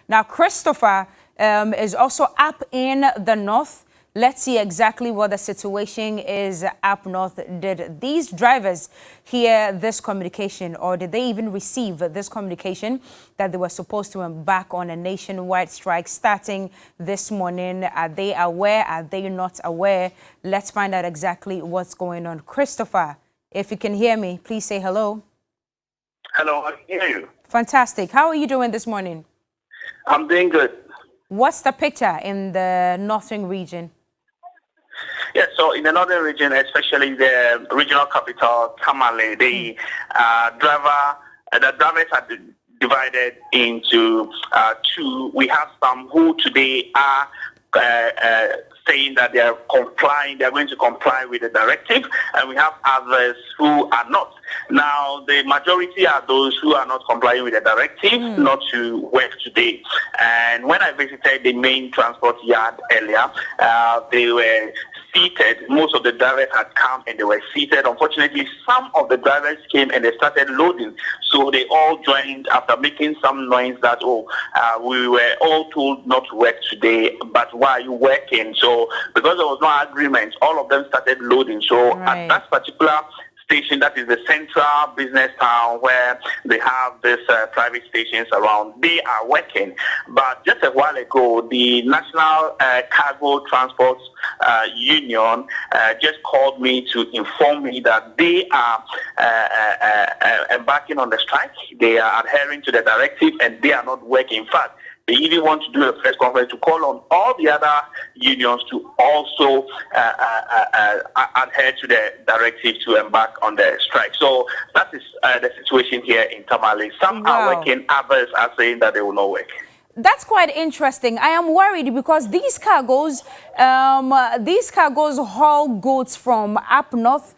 Now, Christopher is also up in the north. Let's see exactly what the situation is up north. Did these drivers hear this communication, or did they even receive this communication that they were supposed to embark on a nationwide strike starting this morning? Are they aware? Are they not aware? Let's find out exactly what's going on. Christopher, if you can hear me, please say hello. Hello, I can hear you. Fantastic. How are you doing this morning? I'm doing good. What's the picture in the northern region? Yeah, so in the northern region, especially the regional capital, Tamale, the drivers are divided into two. We have some who today are saying that they are going to comply with the directive, and we have others who are not. Now, the majority are those who are not complying with the directive, not to work today. And when I visited the main transport yard earlier, they were seated. Most of the drivers had come and they were seated. Unfortunately, some of the drivers came and they started loading. So they all joined after making some noise that, we were all told not to work today, but why are you working? So because there was no agreement, all of them started loading. So at that particular station, that is the central business town where they have these private stations around, they are working. But just a while ago, the National Cargo Transport Union just called me to inform me that they are embarking on the strike. They are adhering to the directive and they are not working. In fact, they even want to do a press conference to call on all the other unions to also adhere to the directive to embark on the strike. So that is the situation here in Tamale. Some are working, others are saying that they will not work. That's quite interesting. I am worried because these cargoes haul goods from up north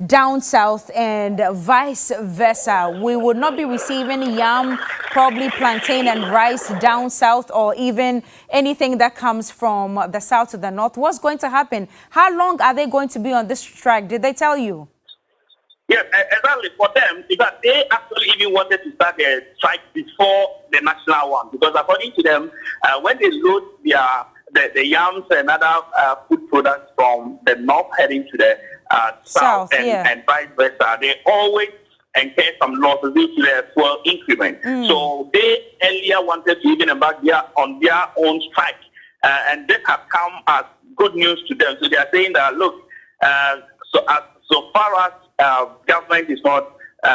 down south and vice versa. We would not be receiving yam, probably plantain and rice down south, or even anything that comes from the south to the north. What's going to happen? How long are they going to be on this strike? Did they tell you? Yes, exactly. For them, because they actually even wanted to start the strike before the national one, because according to them, when they load the yams and other food products from the north heading to the south and vice versa, they always incur some losses due to the fuel increment. So they earlier wanted to even embark on their own strike, and this has come as good news to them. So they are saying that, look, so far as government is not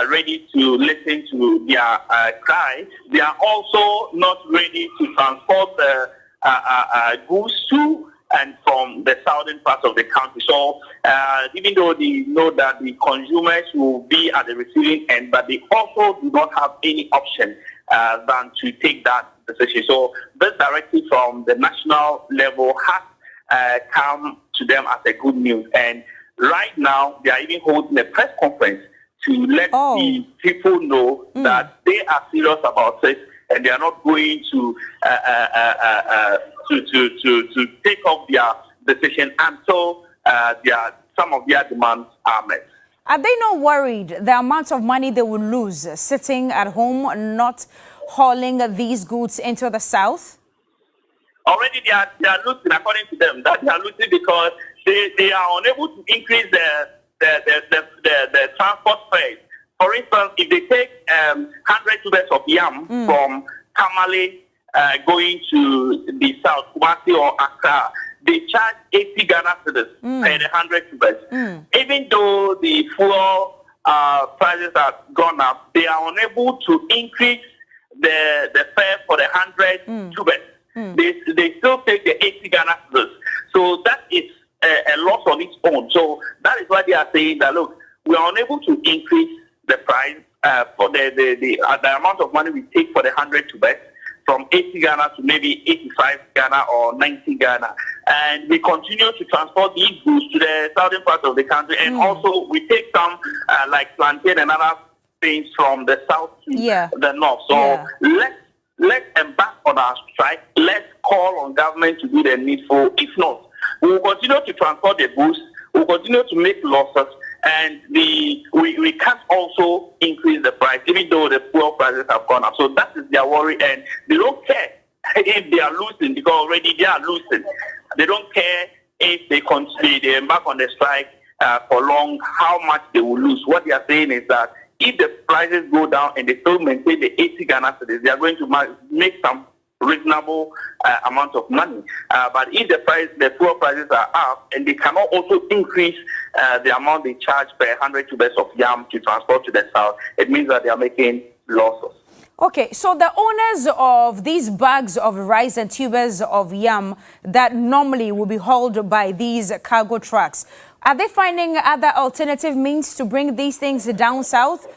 ready to listen to their cry, they are also not ready to transport the goods to and from the southern part of the country. So even though they know that the consumers will be at the receiving end, but they also do not have any option than to take that decision. So this directive from the national level has come to them as a good news. And right now, they are even holding a press conference to let the people know that they are serious about it and they are not going to take off their decision until some of their demands are met. Are they not worried the amount of money they will lose sitting at home, not hauling these goods into the south? Already they are losing, according to them. That they are losing because they are unable to increase the transport fares. For instance, if they take 100 tubers of yam from Tamale going to the south, Kumasi or Accra, they charge 80 Ghana cedis per 100 tubers. Even though the fuel prices have gone up, they are unable to increase the fare for the 100 tubers. They still take the 80 Ghana cedis. So that is a loss on its own. So that is why they are saying that, look, we are unable to increase the price for the amount of money we take for the 100 tubers from 80 Ghana to maybe 85 Ghana or 90 Ghana. And we continue to transport these goods to the southern part of the country. And also we take some like plantain and other things from the south to the north. So let's embark on our strike. Let's call on government to do the needful. If not, we will continue to transport the goods. We will continue to make losses. And we can't also increase the price, even though the fuel prices have gone up. So that is their worry, and they don't care if they are losing, because already they are losing. They don't care if they embark on the strike for long, how much they will lose. What they are saying is that if the prices go down and they still maintain the 80 Ghana cedis, they are going to make some reasonable amount of money. But if the fuel prices are up and they cannot also increase the amount they charge per 100 tubers of yam to transport to the south, it means that they are making losses. Okay, so the owners of these bags of rice and tubers of yam that normally will be hauled by these cargo trucks, are they finding other alternative means to bring these things down south?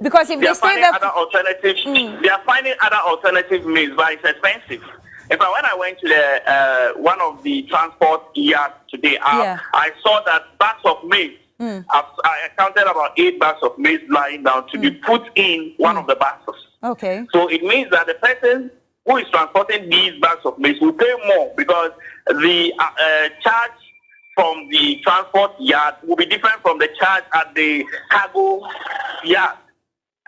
Because if they stay there, they are finding other alternative means, but it's expensive. In fact, when I went to the one of the transport yards today, I saw that bags of maize. I counted about 8 bags of maize lying down to be put in one of the bags. Okay. So it means that the person who is transporting these bags of maize will pay more because the charge from the transport yard will be different from the charge at the cargo yard.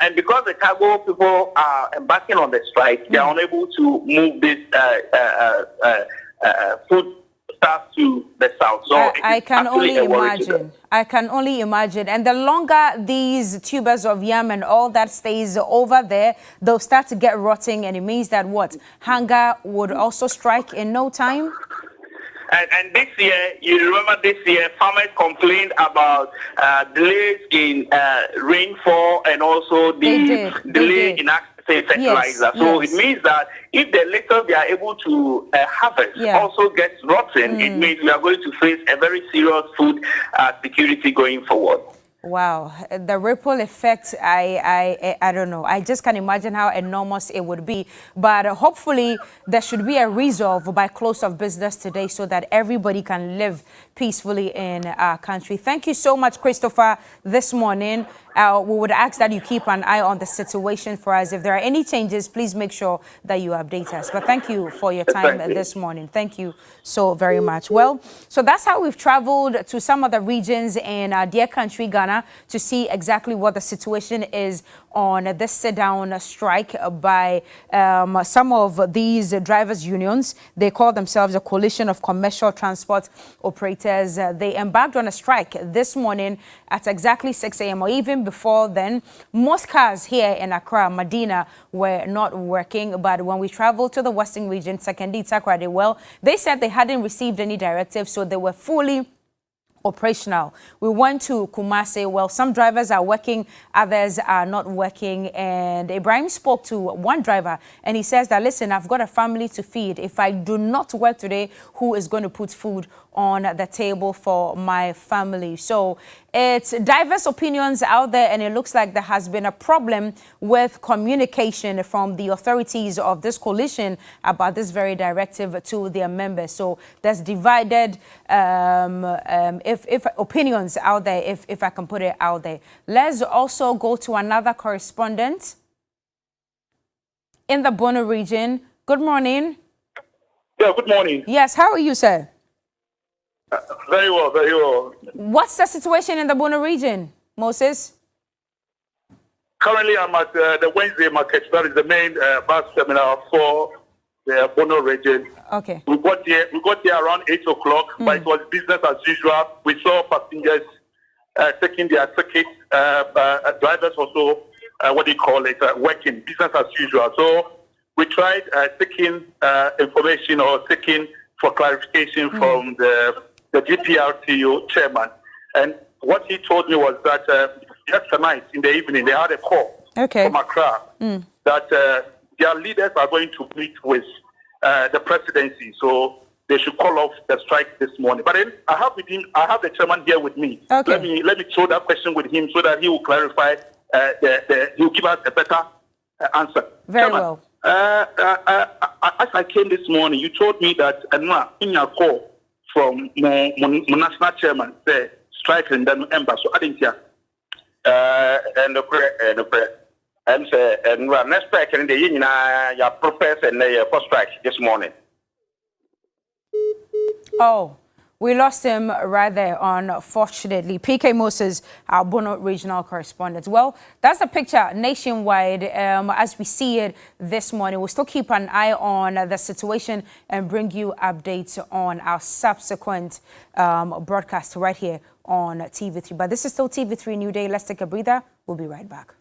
And because the cargo people are embarking on the strike, they are unable to move this food stuff to the south. So I can only imagine. I can only imagine. And the longer these tubers of yam and all that stays over there, they'll start to get rotting, and it means that what? Hunger would also strike in no time. And this year, you remember this year, farmers complained about delays in rainfall and also the delay in access to fertilizer. So it means that if the little they are able to harvest also gets rotten, it means we are going to face a very serious food security going forward. Wow, the ripple effect, I don't know. I just can't imagine how enormous it would be. But hopefully there should be a resolve by close of business today so that everybody can live peacefully in our country. Thank you so much, Christopher, this morning. We would ask that you keep an eye on the situation for us. If there are any changes, please make sure that you update us. But thank you for your time this morning. Thank you so very much. Well, so that's how we've traveled to some of the regions in our dear country, Ghana, to see exactly what the situation is on this sit-down strike by some of these drivers' unions. They call themselves a coalition of commercial transport operators. They embarked on a strike this morning at exactly 6 a.m. or even before then. Most cars here in Accra, Medina, were not working. But when we traveled to the Western region, Sekondi, Takoradi, well, they said they hadn't received any directives, so they were fully operational. We went to Kumasi. Well, some drivers are working, others are not working. And Ibrahim spoke to one driver and he says that, listen, I've got a family to feed. If I do not work today, who is going to put food on the table for my family? So it's diverse opinions out there, and it looks like there has been a problem with communication from the authorities of this coalition about this very directive to their members. So there's divided if opinions out there, if I can put it out there. Let's also go to another correspondent in the Bono region. Good morning. Yeah, good morning. Yes, how are you, sir? Very well, very well. What's the situation in the Bono region, Moses? Currently, I'm at the Wednesday market. That is the main bus terminal for the Bono region. Okay. We got here around 8 o'clock, but it was business as usual. We saw passengers taking their tickets, drivers also, working, business as usual. So we tried taking information or taking for clarification from the GPRTO chairman. And what he told me was that yesterday night in the evening, they had a call from Accra that their leaders are going to meet with the presidency. So they should call off the strike this morning. But then I have the chairman here with me. Okay. Let me throw that question with him so that he will clarify, he'll give us a better answer. Very chairman, well. As I came this morning, you told me that in your call from my national chairman, the strike and then embark. So I didn't hear. And next strike and the union, your professor and your first strike this morning. Oh, We lost him right there, unfortunately. PK Moses, our Bono regional correspondent. Well, that's the picture nationwide as we see it this morning. We'll still keep an eye on the situation and bring you updates on our subsequent broadcast right here on TV3. But this is still TV3 New Day. Let's take a breather. We'll be right back.